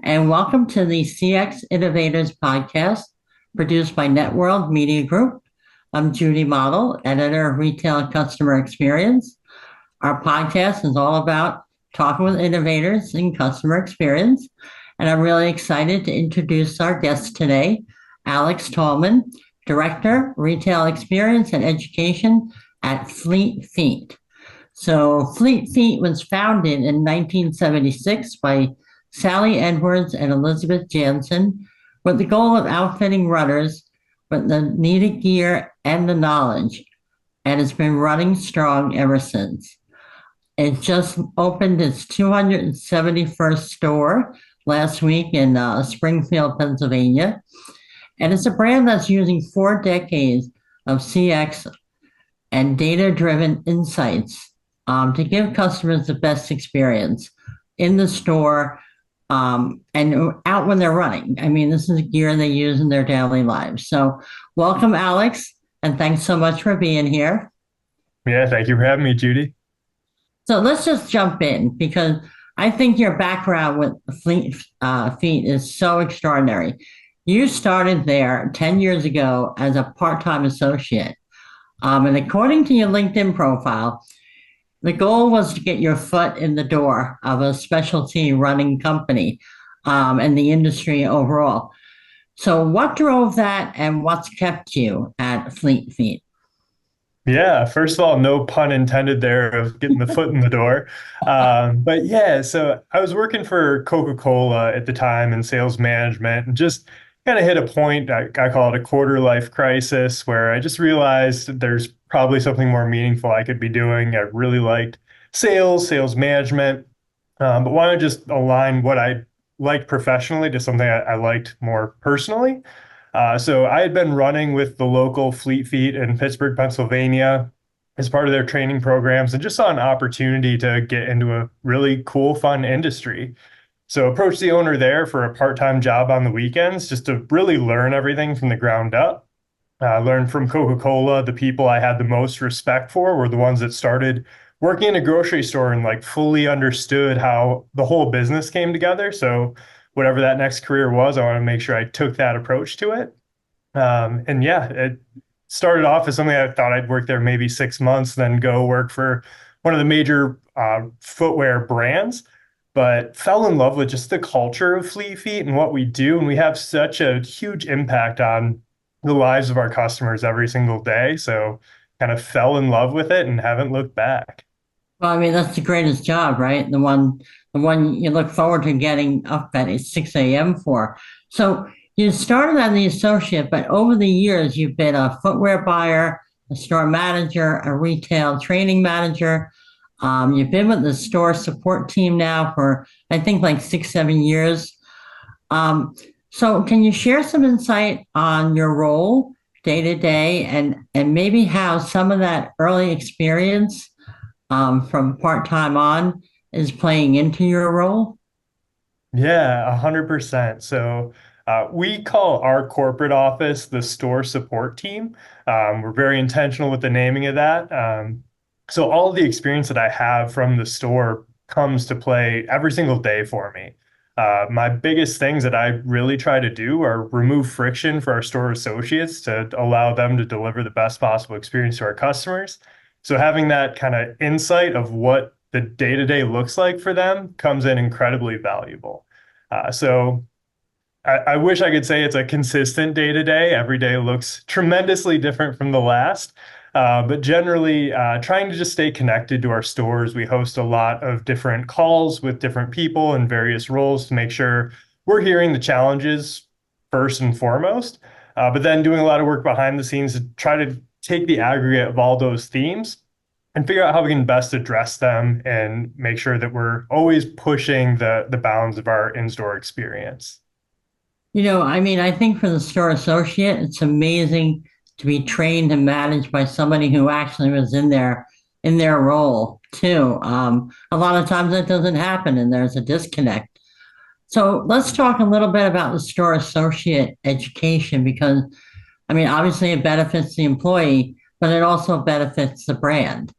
and welcome to the CX Innovators podcast produced by Networld Media Group. I'm Judy Mottl, editor of Retail and Customer Experience. Our podcast is all about talking with innovators in customer experience, and I'm really excited to introduce our guest today, Alex Tallman, Director, Retail Experience and Education at Fleet Feet. So Fleet Feet was founded in 1976 by Sally Edwards and Elizabeth Jansen with the goal of outfitting runners with the needed gear and the knowledge, and it's been running strong ever since. It just opened its 271st store last week in Springfield, Pennsylvania, and it's a brand that's using 4 decades of CX and data-driven insights to give customers the best experience in the store and out when they're running. I mean, this is gear they use in their daily lives. So welcome, Alex, and thanks so much for being here. Yeah, thank you for having me, Judy. So let's just jump in because I think your background with Fleet Feet is so extraordinary. You started there 10 years ago as a part-time associate. And according to your LinkedIn profile, the goal was to get your foot in the door of a specialty running company and the industry overall. So, what drove that and what's kept you at Fleet Feet? Yeah, first of all, no pun intended there of getting the foot in the door. But yeah, so I was working for Coca-Cola at the time in sales management and just kind of hit a point, I call it a quarter life crisis, where I just realized that there's probably something more meaningful I could be doing. I really liked sales management, but want to just align what I liked professionally to something I liked more personally. So I had been running with the local Fleet Feet in Pittsburgh, Pennsylvania, as part of their training programs, and just saw an opportunity to get into a really cool, fun industry. So approached the owner there for a part-time job on the weekends, just to really learn everything from the ground up. Learned from Coca-Cola. The people I had the most respect for were the ones that started working in a grocery store and like fully understood how the whole business came together. So whatever that next career was, I want to make sure I took that approach to it. And yeah, it started off as something I thought I'd work there maybe 6 months, then go work for one of the major footwear brands, but fell in love with just the culture of Fleet Feet and what we do. And we have such a huge impact on the lives of our customers every single day. So kind of fell in love with it and haven't looked back. Well, I mean, that's the greatest job, right? The one you look forward to getting up at 6 a.m. for. So you started as the associate, but over the years, you've been a footwear buyer, a store manager, a retail training manager. You've been with the store support team now for, I think, like 6, 7 years. So can you share some insight on your role day to day and maybe how some of that early experience from part-time on is playing into your role? Yeah, 100%. So we call our corporate office the store support team. We're very intentional with the naming of that. So all of the experience that I have from the store comes to play every single day for me. My biggest things that I really try to do are remove friction for our store associates to allow them to deliver the best possible experience to our customers. So having that kind of insight of what the day-to-day looks like for them comes in incredibly valuable. So I wish I could say it's a consistent day-to-day. Every day looks tremendously different from the last. But generally, trying to just stay connected to our stores. We host a lot of different calls with different people in various roles to make sure we're hearing the challenges first and foremost, but then doing a lot of work behind the scenes to try to take the aggregate of all those themes and figure out how we can best address them and make sure that we're always pushing the bounds of our in-store experience. I mean, I think for the store associate, it's amazing to be trained and managed by somebody who actually was in their role too. A lot of times that doesn't happen, and there's a disconnect. So let's talk a little bit about the store associate education because, I mean, obviously it benefits the employee, but it also benefits the brand.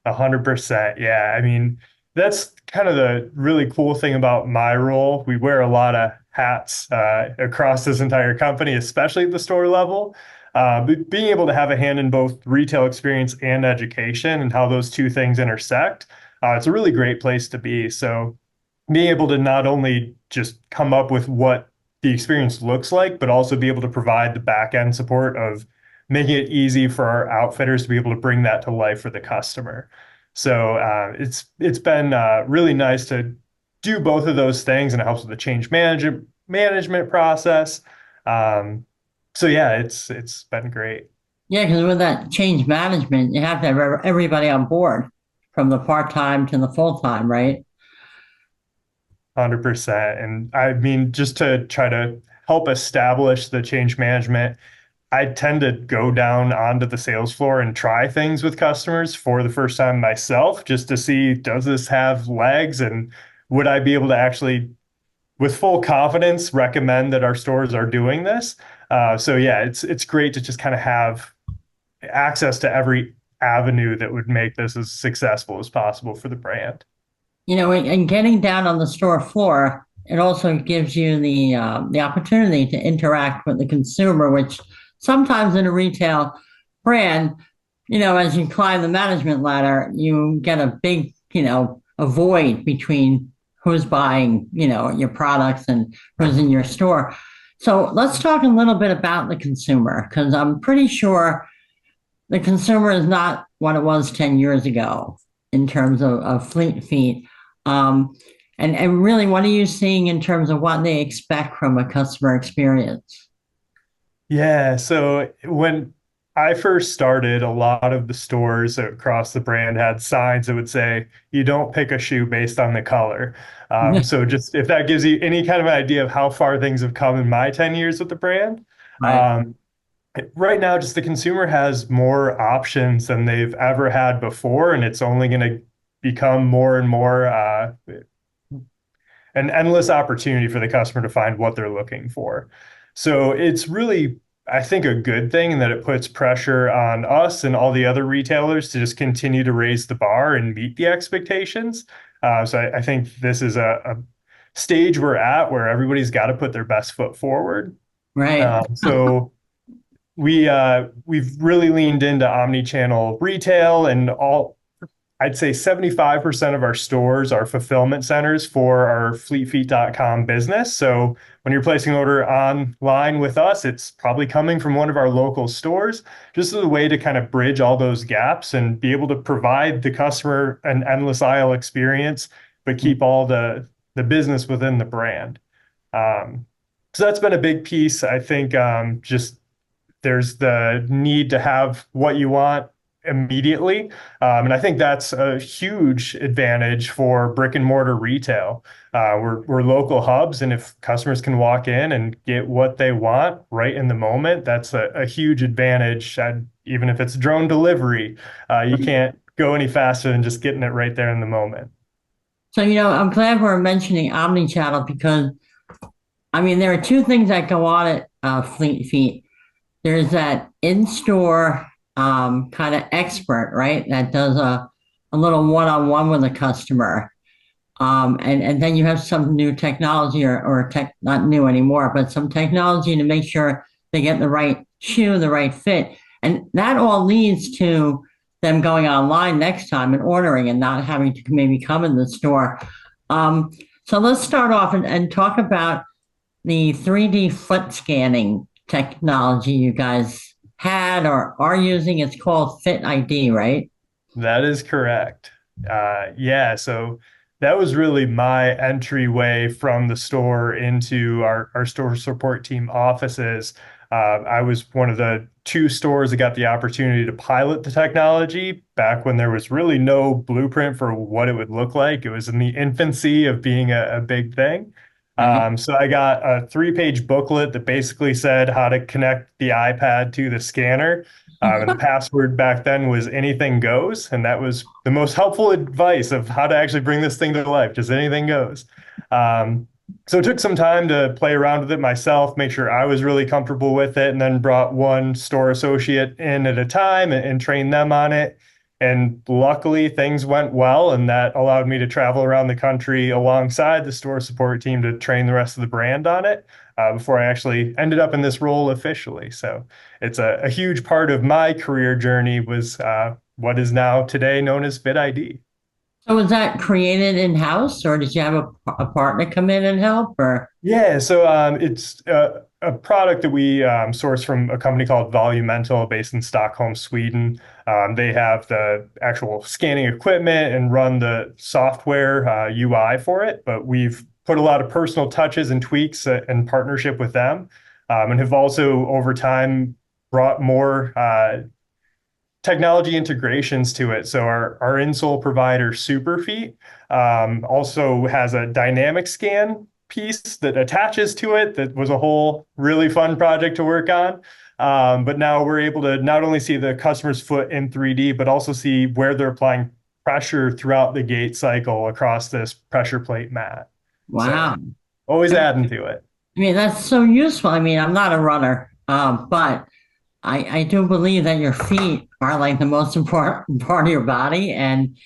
100%. Yeah. I mean, that's kind of the really cool thing about my role. We wear a lot of hats across this entire company, especially at the store level. Being able to have a hand in both retail experience and education and how those two things intersect, it's a really great place to be. So being able to not only just come up with what the experience looks like, but also be able to provide the back end support of making it easy for our outfitters to be able to bring that to life for the customer. So it's been really nice to do both of those things, and it helps with the change management process. Um, so yeah, it's been great. Yeah, because with that change management, you have to have everybody on board from the part-time to the full-time, right? 100%. And I mean, just to try to help establish the change management, I tend to go down onto the sales floor and try things with customers for the first time myself, just to see, does this have legs, and would I be able to actually, with full confidence, recommend that our stores are doing this? So yeah, it's great to just kind of have access to every avenue that would make this as successful as possible for the brand. And getting down on the store floor, it also gives you the opportunity to interact with the consumer, which sometimes in a retail brand, as you climb the management ladder, you get a big, a void between who's buying, your products and who's in your store. So let's talk a little bit about the consumer, because I'm pretty sure the consumer is not what it was 10 years ago in terms of fleet feet. Um, and really, what are you seeing in terms of what they expect from a customer experience? Yeah, so when I first started, a lot of the stores across the brand had signs that would say, "You don't pick a shoe based on the color." So just if that gives you any kind of an idea of how far things have come in my 10 years with the brand. Right. Um, right now, just the consumer has more options than they've ever had before, and it's only going to become more and more an endless opportunity for the customer to find what they're looking for. So it's really, I think, a good thing in that it puts pressure on us and all the other retailers to just continue to raise the bar and meet the expectations. So I think this is a stage we're at where everybody's got to put their best foot forward. Right. So we've really leaned into omni-channel retail, and all I'd say 75% of our stores are fulfillment centers for our fleetfeet.com business. So when you're placing an order online with us, it's probably coming from one of our local stores, just as a way to kind of bridge all those gaps and be able to provide the customer an endless aisle experience, but keep all the business within the brand. So that's been a big piece. I think just there's the need to have what you want immediately. And I think that's a huge advantage for brick and mortar retail. We're local hubs, and if customers can walk in and get what they want right in the moment, that's a huge advantage. Even if it's drone delivery, you can't go any faster than just getting it right there in the moment. So, I'm glad we're mentioning omnichannel because, I mean, there are two things that go on at Fleet Feet. There's that in-store kind of expert, right? That does a little one-on-one with a customer. And then you have some new technology or tech, not new anymore, but some technology to make sure they get the right shoe, the right fit. And that all leads to them going online next time and ordering and not having to maybe come in the store. Um, so let's start off and talk about the 3D foot scanning technology you guys had or are using. It's called Fit ID, right? That is correct. Yeah, so that was really my entryway from the store into our store support team offices. I was one of the two stores that got the opportunity to pilot the technology back when there was really no blueprint for what it would look like. It was in the infancy of being a big thing. Right. So I got a 3-page booklet that basically said how to connect the iPad to the scanner. And the password back then was anything goes. And that was the most helpful advice of how to actually bring this thing to life. Just anything goes. So it took some time to play around with it myself, make sure I was really comfortable with it, and then brought one store associate in at a time and trained them on it. And luckily, things went well, and that allowed me to travel around the country alongside the store support team to train the rest of the brand on it before I actually ended up in this role officially. So it's a huge part of my career journey was what is now today known as FitID. So was that created in-house, or did you have a partner come in and help, or? Yeah, so it's a product that we source from a company called Volumental based in Stockholm, Sweden. They have the actual scanning equipment and run the software UI for it, but we've put a lot of personal touches and tweaks in partnership with them, and have also over time brought more technology integrations to it. So our insole provider, Superfeet, also has a dynamic scan piece that attaches to it. That was a whole really fun project to work on. But now we're able to not only see the customer's foot in 3D, but also see where they're applying pressure throughout the gait cycle across this pressure plate mat. So Wow. always adding to it. I mean, that's so useful. I mean, I'm not a runner, but I do believe that your feet are like the most important part of your body. And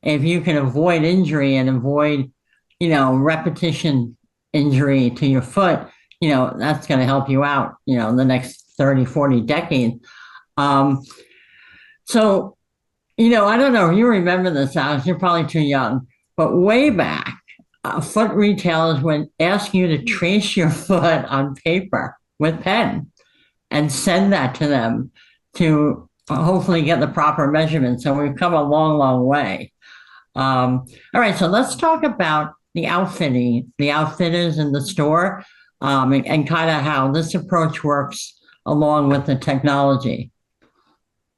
if you can avoid injury and avoid, repetition injury to your foot, that's going to help you out, the next 30, 40 decades. Um, so, I don't know if you remember this, Alex, you're probably too young, but way back, foot retailers would ask you to trace your foot on paper with pen and send that to them to hopefully get the proper measurements. So we've come a long, long way. All right, so let's talk about the outfitting, the outfitters in the store, and kind of how this approach works along with the technology.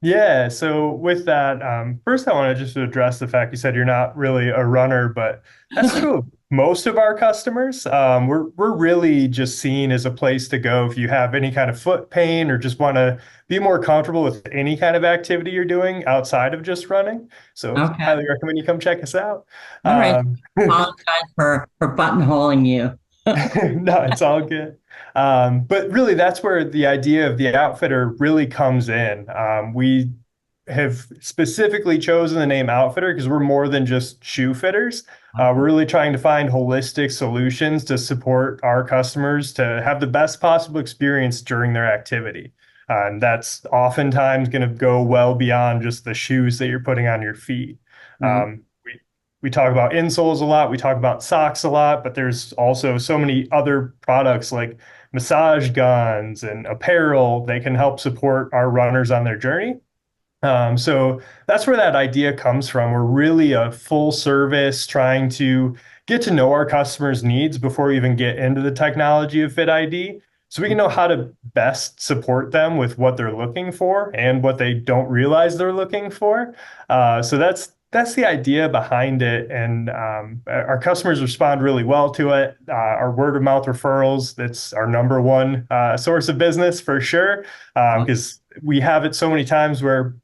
Yeah, so with that, first I want to just address the fact you said you're not really a runner, but that's true of most of our customers. We're really just seen as a place to go if you have any kind of foot pain or just want to be more comfortable with any kind of activity you're doing outside of just running. So Okay. highly recommend you come check us out. All right. Um, Apologize for buttonholing you. No, it's all good. But really, that's where the idea of the outfitter really comes in. We have specifically chosen the name outfitter because we're more than just shoe fitters. We're really trying to find holistic solutions to support our customers to have the best possible experience during their activity. And that's oftentimes going to go well beyond just the shoes that you're putting on your feet. Right. We talk about insoles a lot, we talk about socks a lot, but there's also so many other products like massage guns and apparel that can help support our runners on their journey. So that's where that idea comes from. We're really a full service trying to get to know our customers' needs before we even get into the technology of FitID. So we can know how to best support them with what they're looking for and what they don't realize they're looking for. So that's the idea behind it, and our customers respond really well to it. Our word of mouth referrals, that's our number one source of business for sure, because we have it so many times where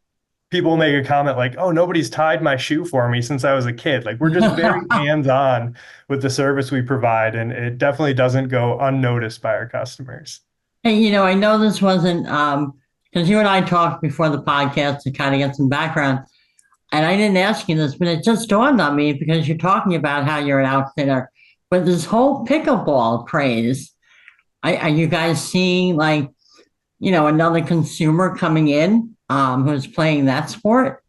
people make a comment like, "Oh, nobody's tied my shoe for me since I was a kid." Like we're just very hands-on with the service we provide, and it definitely doesn't go unnoticed by our customers. Hey, I know this wasn't because you and I talked before the podcast to kind of get some background. And I didn't ask you this, but it just dawned on me because you're talking about how you're an outfitter. But this whole pickleball craze, are you guys seeing like, another consumer coming in who's playing that sport?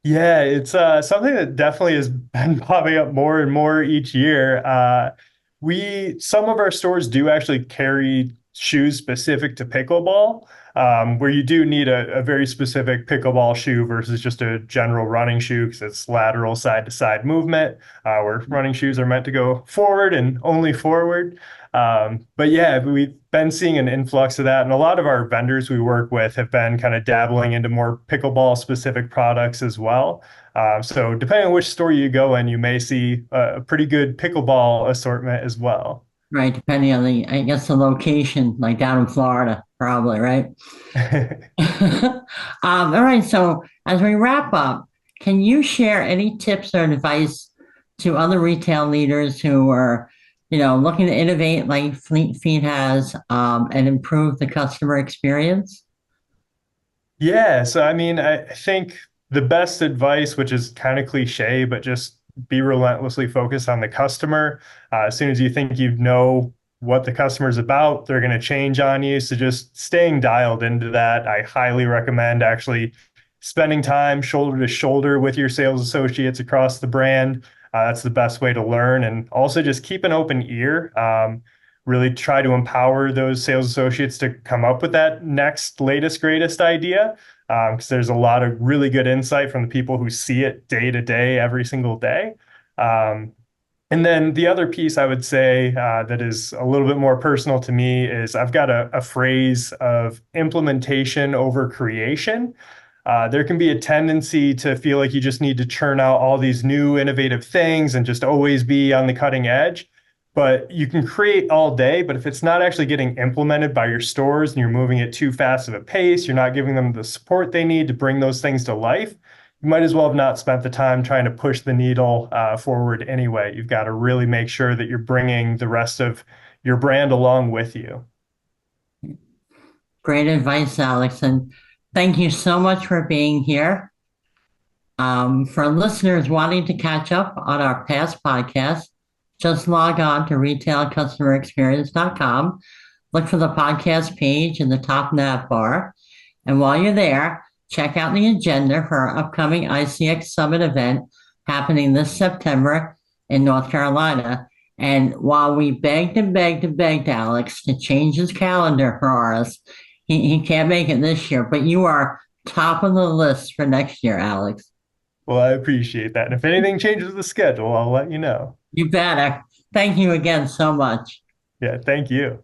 Yeah, it's something that definitely has been popping up more and more each year. Some of our stores do actually carry shoes specific to pickleball, where you do need a very specific pickleball shoe versus just a general running shoe because it's lateral side to side movement, where running shoes are meant to go forward and only forward. But yeah, we've been seeing an influx of that. And a lot of our vendors we work with have been kind of dabbling into more pickleball specific products as well. So depending on which store you go in, you may see a pretty good pickleball assortment as well. Right, depending on I guess, the location, like down in Florida, probably, right? All right, so as we wrap up, can you share any tips or advice to other retail leaders who are, looking to innovate like Fleet Feet has and improve the customer experience? Yeah, so I mean, I think the best advice, which is kind of cliche, but just be relentlessly focused on the customer. As soon as you think you know what the customer's about, they're going to change on you. So just staying dialed into that. I highly recommend actually spending time shoulder to shoulder with your sales associates across the brand. That's the best way to learn. And also just keep an open ear. Really try to empower those sales associates to come up with that next, latest, greatest idea. Because there's a lot of really good insight from the people who see it day to day, every single day. Um, and then the other piece I would say that is a little bit more personal to me is I've got a phrase of implementation over creation. There can be a tendency to feel like you just need to churn out all these new innovative things and just always be on the cutting edge. But you can create all day, but if it's not actually getting implemented by your stores and you're moving at too fast of a pace, you're not giving them the support they need to bring those things to life, you might as well have not spent the time trying to push the needle forward anyway. You've got to really make sure that you're bringing the rest of your brand along with you. Great advice, Alex. And thank you so much for being here. For listeners wanting to catch up on our past podcasts, just log on to retailcustomerexperience.com, look for the podcast page in the top nav bar. And while you're there, check out the agenda for our upcoming ICX Summit event happening this September in North Carolina. And while we begged and begged and begged Alex to change his calendar for us, he can't make it this year, but you are top of the list for next year, Alex. Well, I appreciate that. And if anything changes the schedule, I'll let you know. You better. Thank you again so much. Yeah, thank you.